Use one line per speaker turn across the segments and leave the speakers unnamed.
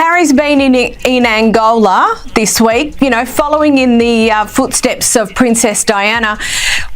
Harry's been in Angola this week, you know, following in the footsteps of Princess Diana.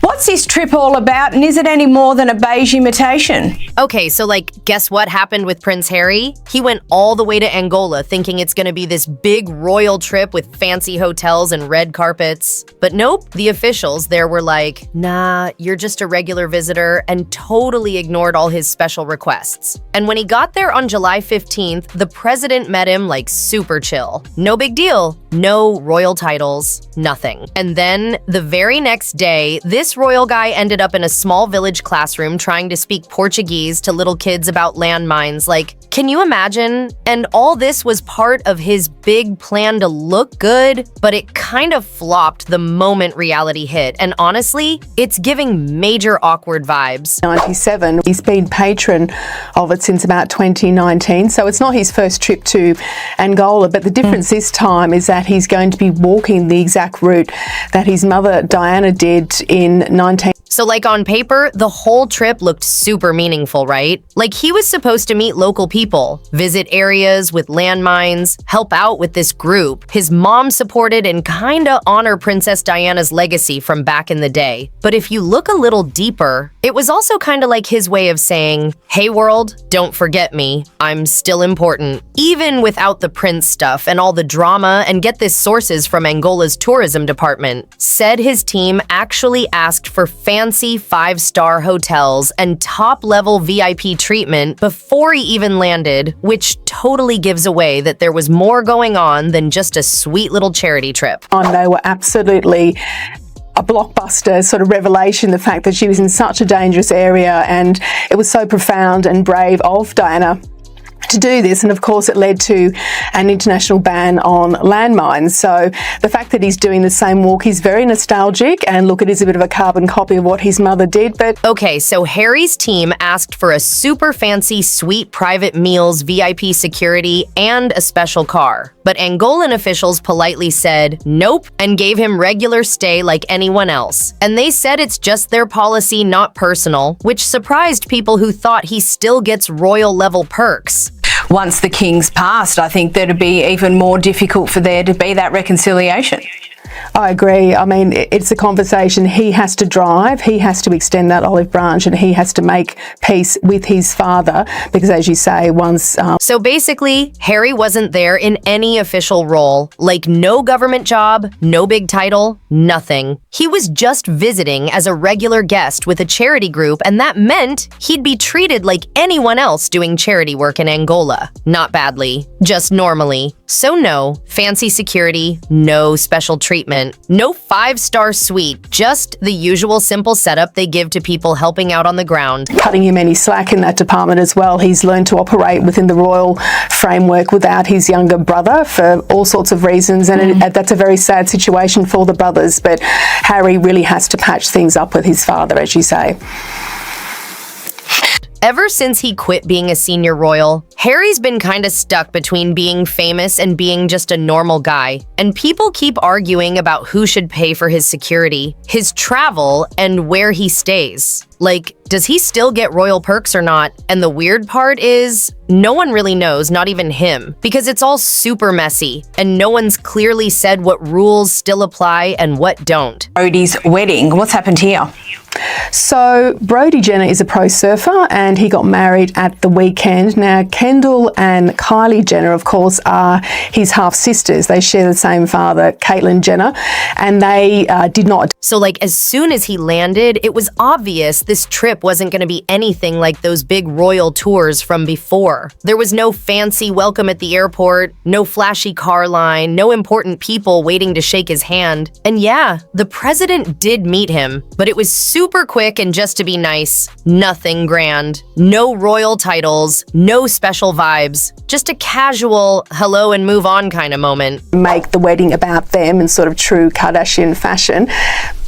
What's this trip all about, and is it any more than a beige imitation?
Okay, so guess what happened with Prince Harry? He went all the way to Angola thinking it's gonna be this big royal trip with fancy hotels and red carpets. But nope, the officials there were like, nah, you're just a regular visitor, and totally ignored all his special requests. And when he got there on July 15th, the president met him like super chill. No big deal. No royal titles, nothing. And then the very next day, this royal guy ended up in a small village classroom trying to speak Portuguese to little kids about landmines. Can you imagine? And all this was part of his big plan to look good, but it kind of flopped the moment reality hit. And honestly, it's giving major awkward vibes.
97. He's been patron of it since about 2019, so it's not his first trip to Angola, but the difference this time is that he's going to be walking the exact route that his mother Diana did in 19.
So on paper, the whole trip looked super meaningful, right? He was supposed to meet local people, visit areas with landmines, help out with this group. His mom supported and kinda honor Princess Diana's legacy from back in the day. But if you look a little deeper, it was also kinda like his way of saying, hey world, don't forget me, I'm still important. Even without the prince stuff and all the drama, and get this, sources from Angola's tourism department said his team actually asked for fancy 5-star hotels and top-level VIP treatment before he even landed, which totally gives away that there was more going on than just a sweet little charity trip.
They were absolutely a blockbuster sort of revelation, the fact that she was in such a dangerous area, and it was so profound and brave of Diana to do this, and of course it led to an international ban on landmines. So the fact that he's doing the same walk is very nostalgic, and look, it is a bit of a carbon copy of what his mother did. But
okay, so Harry's team asked for a super fancy suite, private meals, VIP security, and a special car. But Angolan officials politely said nope and gave him regular stay like anyone else. And they said it's just their policy, not personal, which surprised people who thought he still gets royal level perks.
Once the king's passed, I think that'd be even more difficult for there to be that reconciliation.
I agree. I mean, it's a conversation he has to drive, he has to extend that olive branch, and he has to make peace with his father, because as you say, once...
So basically, Harry wasn't there in any official role, no government job, no big title, nothing. He was just visiting as a regular guest with a charity group, and that meant he'd be treated like anyone else doing charity work in Angola. Not badly, just normally. So no fancy security, no special treatment, no 5-star suite, just the usual simple setup they give to people helping out on the ground.
Cutting him any slack in that department as well. He's learned to operate within the royal framework without his younger brother for all sorts of reasons, and that's a very sad situation for the brothers, but Harry really has to patch things up with his father, as you say.
Ever since he quit being a senior royal, Harry's been kinda stuck between being famous and being just a normal guy. And people keep arguing about who should pay for his security, his travel, and where he stays. Does he still get royal perks or not? And the weird part is, no one really knows, not even him, because it's all super messy, and no one's clearly said what rules still apply and what don't.
Brodie's wedding, what's happened here?
So Brodie Jenner is a pro surfer, and he got married at the weekend. Now, Kendall and Kylie Jenner, of course, are his half-sisters. They share the same father, Caitlyn Jenner, and they did not.
So as soon as he landed, it was obvious this trip wasn't going to be anything like those big royal tours from before. There was no fancy welcome at the airport, no flashy car line, no important people waiting to shake his hand. And yeah, the president did meet him, but it was super quick and just to be nice. Nothing grand. No royal titles, no special vibes. Just a casual hello and move on kind of moment.
Make the wedding about them in sort of true Kardashian fashion.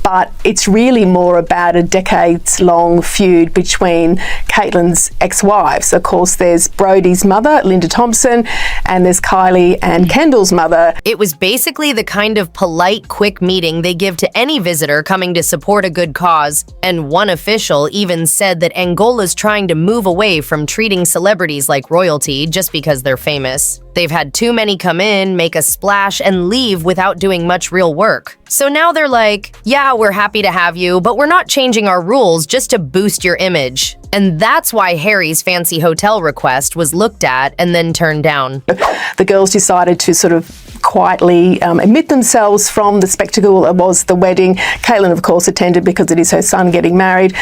But it's really more about a decades-long feud between Caitlyn's ex-wives. Of course, there's Brodie's mother, Linda Thompson, and there's Kylie and Kendall's mother.
It was basically the kind of polite, quick meeting they give to any visitor coming to support a good cause. And one official even said that Angola's trying to move away from treating celebrities like royalty just because they're famous. They've had too many come in, make a splash, and leave without doing much real work. So now they're like, yeah, we're happy to have you, but we're not changing our rules just to boost your image. And that's why Harry's fancy hotel request was looked at and then turned down.
The girls decided to sort of quietly omit themselves from the spectacle that was the wedding. Caitlin, of course, attended because it is her son getting married.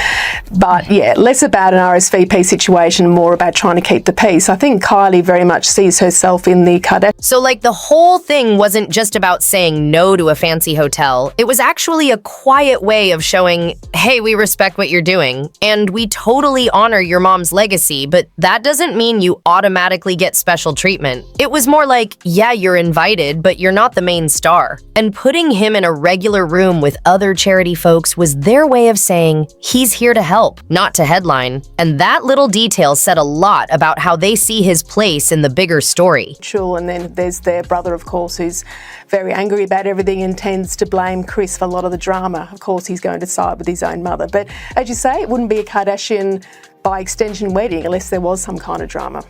But yeah, less about an RSVP situation, more about trying to keep the peace. I think Kylie very much sees herself in the Kardashians.
So like the whole thing wasn't just about saying no to a fancy hotel. It was actually a quiet way of showing, hey, we respect what you're doing and we totally honor your mom's legacy, but that doesn't mean you automatically get special treatment. It was more like, yeah, you're invited, but you're not the main star. And putting him in a regular room with other charity folks was their way of saying, he's here to help, not to headline. And that little detail said a lot about how they see his place in the bigger story.
And then there's their brother, of course, who's very angry about everything and tends to blame Chris for a lot of the drama. Of course, he's going to side with his own mother. But as you say, it wouldn't be a Kardashian by extension wedding unless there was some kind of drama.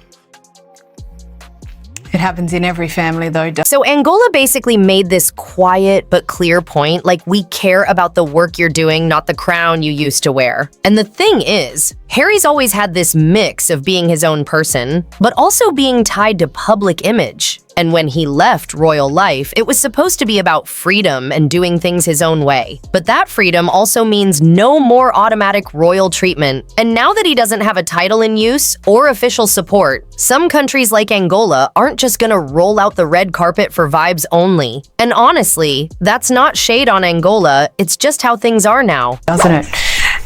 It happens in every family, though.
So Angola basically made this quiet but clear point, like, we care about the work you're doing, not the crown you used to wear. And the thing is, Harry's always had this mix of being his own person, but also being tied to public image. And when he left royal life, it was supposed to be about freedom and doing things his own way. But that freedom also means no more automatic royal treatment. And now that he doesn't have a title in use or official support, some countries like Angola aren't just gonna roll out the red carpet for vibes only. And honestly, that's not shade on Angola, it's just how things are now.
Doesn't it?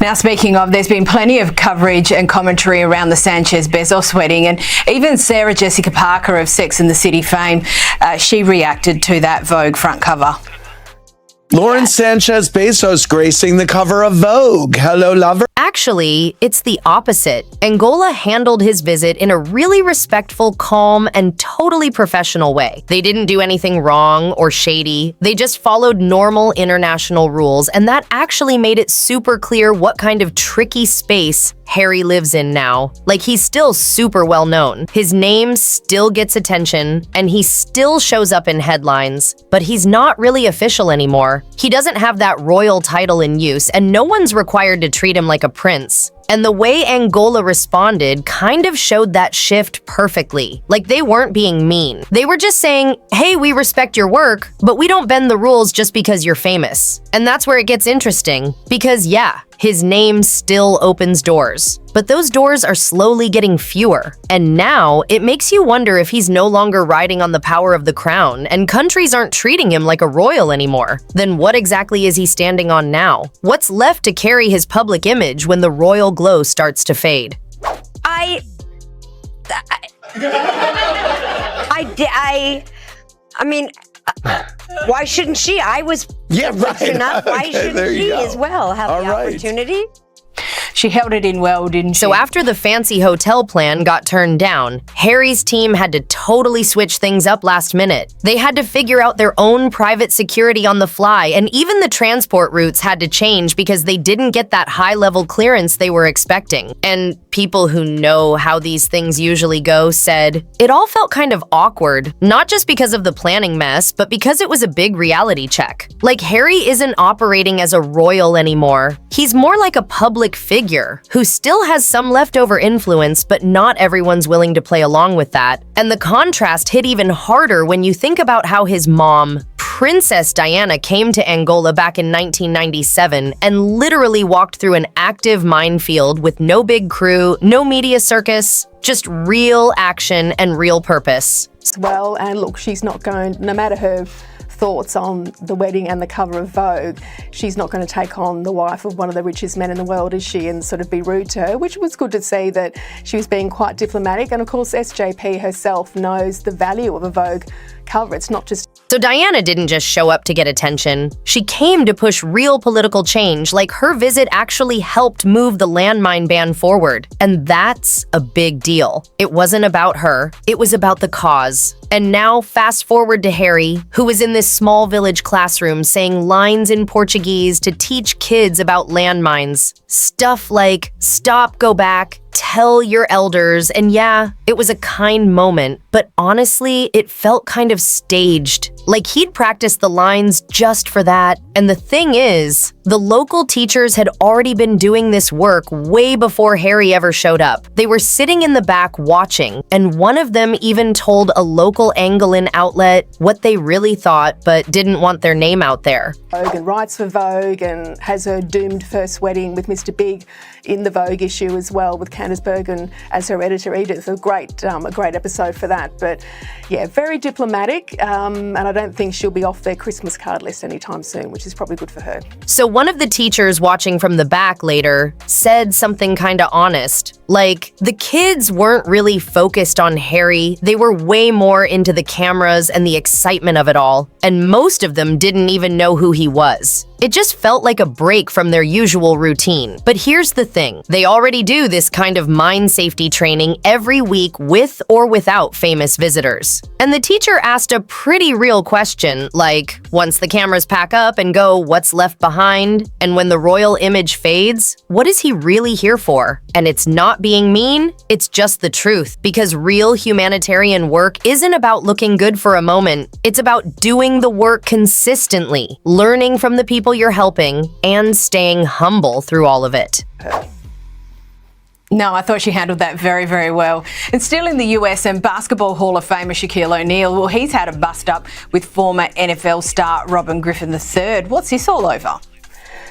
Now, speaking of, there's been plenty of coverage and commentary around the Sanchez-Bezos wedding, and even Sarah Jessica Parker of Sex and the City fame, she reacted to that Vogue front cover.
Lauren Sanchez Bezos gracing the cover of Vogue. Hello, lover.
Actually, it's the opposite. Angola handled his visit in a really respectful, calm, and totally professional way. They didn't do anything wrong or shady. They just followed normal international rules, and that actually made it super clear what kind of tricky space Harry lives in now. Like, he's still super well known. His name still gets attention, and he still shows up in headlines, but he's not really official anymore. He doesn't have that royal title in use, and no one's required to treat him like a prince. And the way Angola responded kind of showed that shift perfectly. Like, they weren't being mean. They were just saying, hey, we respect your work, but we don't bend the rules just because you're famous. And that's where it gets interesting. Because yeah, his name still opens doors. But those doors are slowly getting fewer. And now, it makes you wonder if he's no longer riding on the power of the crown, and countries aren't treating him like a royal anymore. Then what exactly is he standing on now? What's left to carry his public image when the royal glow starts to fade?
I mean, why shouldn't she? I was
right.
enough. Why
Okay,
shouldn't
there you
she
go.
as well have
All
the
right.
opportunity?
She held it in well, didn't she?
So after the fancy hotel plan got turned down, Harry's team had to totally switch things up last minute. They had to figure out their own private security on the fly, and even the transport routes had to change because they didn't get that high-level clearance they were expecting. And people who know how these things usually go said, it all felt kind of awkward, not just because of the planning mess, but because it was a big reality check. Like, Harry isn't operating as a royal anymore. He's more like a public figure who still has some leftover influence, but not everyone's willing to play along with that. And the contrast hit even harder when you think about how his mom, Princess Diana, came to Angola back in 1997 and literally walked through an active minefield with no big crew, no media circus, just real action and real purpose.
Well, and look, she's not going, no matter her thoughts on the wedding and the cover of Vogue, she's not going to take on the wife of one of the richest men in the world, is she, and sort of be rude to her, which was good to see that she was being quite diplomatic. And of course, SJP herself knows the value of a Vogue cover. It's not just...
So Diana didn't just show up to get attention. She came to push real political change, like her visit actually helped move the landmine ban forward. And that's a big deal. It wasn't about her, it was about the cause. And now, fast forward to Harry, who was in this small village classroom saying lines in Portuguese to teach kids about landmines. Stuff like, stop, go back, tell your elders, and yeah, It was a kind moment, but honestly, it felt kind of staged. Like he'd practiced the lines just for that. And the thing is, the local teachers had already been doing this work way before Harry ever showed up. They were sitting in the back watching, and one of them even told a local Angolan outlet what they really thought but didn't want their name out there.
Vogue and writes for Vogue and has her doomed first wedding with Mr. Big in the Vogue issue as well, with Candice Bergen as her editor Edith. A great episode for that. But yeah, very diplomatic, and I don't think she'll be off their Christmas card list anytime soon, which is probably good for her.
So one of the teachers watching from the back later said something kind of honest. Like, the kids weren't really focused on Harry. They were way more into the cameras and the excitement of it all. And most of them didn't even know who he was. It just felt like a break from their usual routine. But here's the thing. They already do this kind of mind safety training every week with or without famous visitors. And the teacher asked a pretty real question, like, once the cameras pack up and go, what's left behind? And when the royal image fades, what is he really here for? And it's not being mean, it's just the truth. Because real humanitarian work isn't about looking good for a moment. It's about doing the work consistently, learning from the people you're helping, and staying humble through all of it.
No, I thought she handled that very, very well. And still in the US, and Basketball Hall of Famer Shaquille O'Neal, well, he's had a bust-up with former NFL star Robin Griffin III. What's this all over?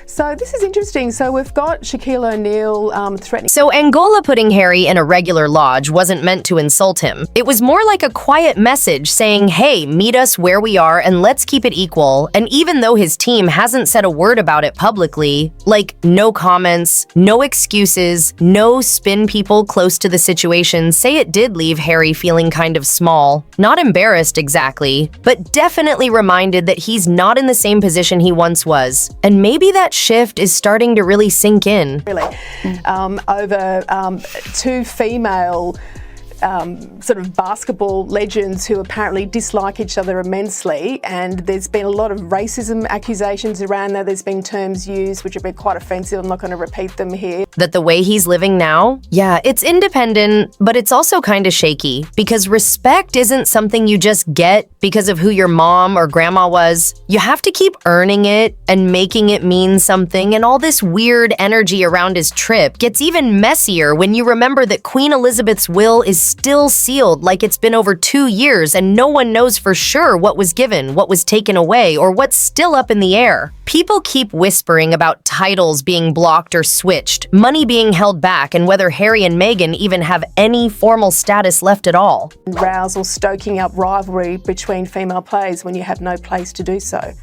So this is interesting. So we've got Shaquille O'Neal threatening.
So Angola putting Harry in a regular lodge wasn't meant to insult him. It was more like a quiet message saying, hey, meet us where we are and let's keep it equal. And even though his team hasn't said a word about it publicly, like no comments, no excuses, no spin people close to the situation say it did leave Harry feeling kind of small. Not embarrassed exactly, but definitely reminded that he's not in the same position he once was. And maybe that shift is starting to really sink in.
Really, over two female sort of basketball legends who apparently dislike each other immensely, and there's been a lot of racism accusations around that. There's been terms used which have been quite offensive. I'm not going to repeat them here.
That the way he's living now, yeah, it's independent, but it's also kind of shaky, because respect isn't something you just get because of who your mom or grandma was. You have to keep earning it and making it mean something, and all this weird energy around his trip gets even messier when you remember that Queen Elizabeth's will is still sealed, like it's been over 2 years, and no one knows for sure what was given, what was taken away, or what's still up in the air. People keep whispering about titles being blocked or switched, money being held back, and whether Harry and Meghan even have any formal status left at all.
Rouse or stoking up rivalry between female players when you have no place to do so.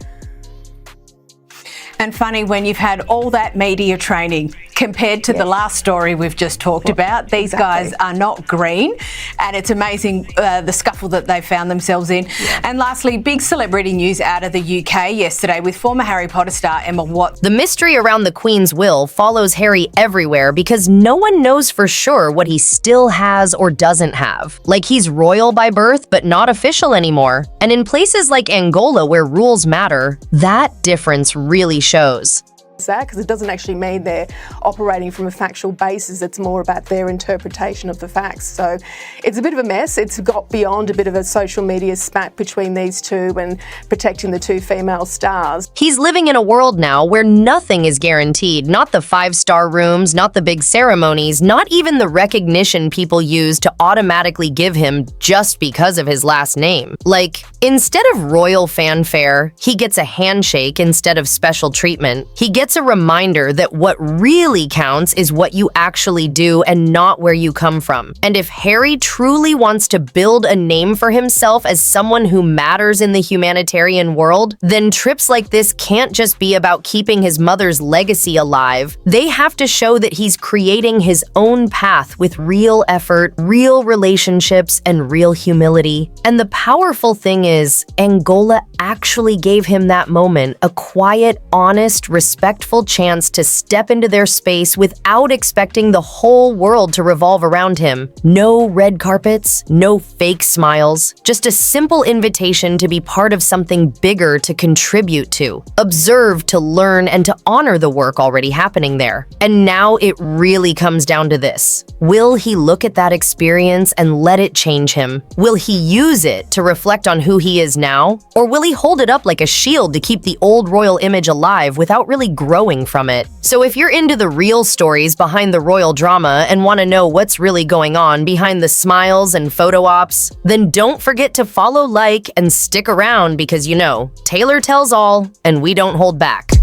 And funny, when you've had all that media training compared to the last story we've just talked about, these guys are not green, and it's amazing the scuffle that they found themselves in. And lastly, big celebrity news out of the UK yesterday with former Harry Potter star Emma Watson.
The mystery around the Queen's will follows Harry everywhere because no one knows for sure what he still has or doesn't have. Like he's royal by birth but not official anymore. And in places like Angola where rules matter, that difference really shows.
Because it doesn't actually mean they're operating from a factual basis. It's more about their interpretation of the facts. So it's a bit of a mess. It's got beyond a bit of a social media spat between these two and protecting the two female stars.
He's living in a world now where nothing is guaranteed. Not the 5-star rooms, not the big ceremonies, not even the recognition people use to automatically give him just because of his last name. Like, instead of royal fanfare, he gets a handshake instead of special treatment. He gets a reminder that what really counts is what you actually do and not where you come from. And if Harry truly wants to build a name for himself as someone who matters in the humanitarian world, then trips like this can't just be about keeping his mother's legacy alive. They have to show that he's creating his own path with real effort, real relationships, and real humility. And the powerful thing is, Angola actually gave him that moment, a quiet, honest, respectful chance to step into their space without expecting the whole world to revolve around him. No red carpets, no fake smiles, just a simple invitation to be part of something bigger to contribute to, observe, to learn, and to honor the work already happening there. And now it really comes down to this. Will he look at that experience and let it change him? Will he use it to reflect on who he is now? Or will he hold it up like a shield to keep the old royal image alive without really growing from it? So if you're into the real stories behind the royal drama and want to know what's really going on behind the smiles and photo ops, then don't forget to follow, like, and stick around because you know, Taylor tells all, and we don't hold back.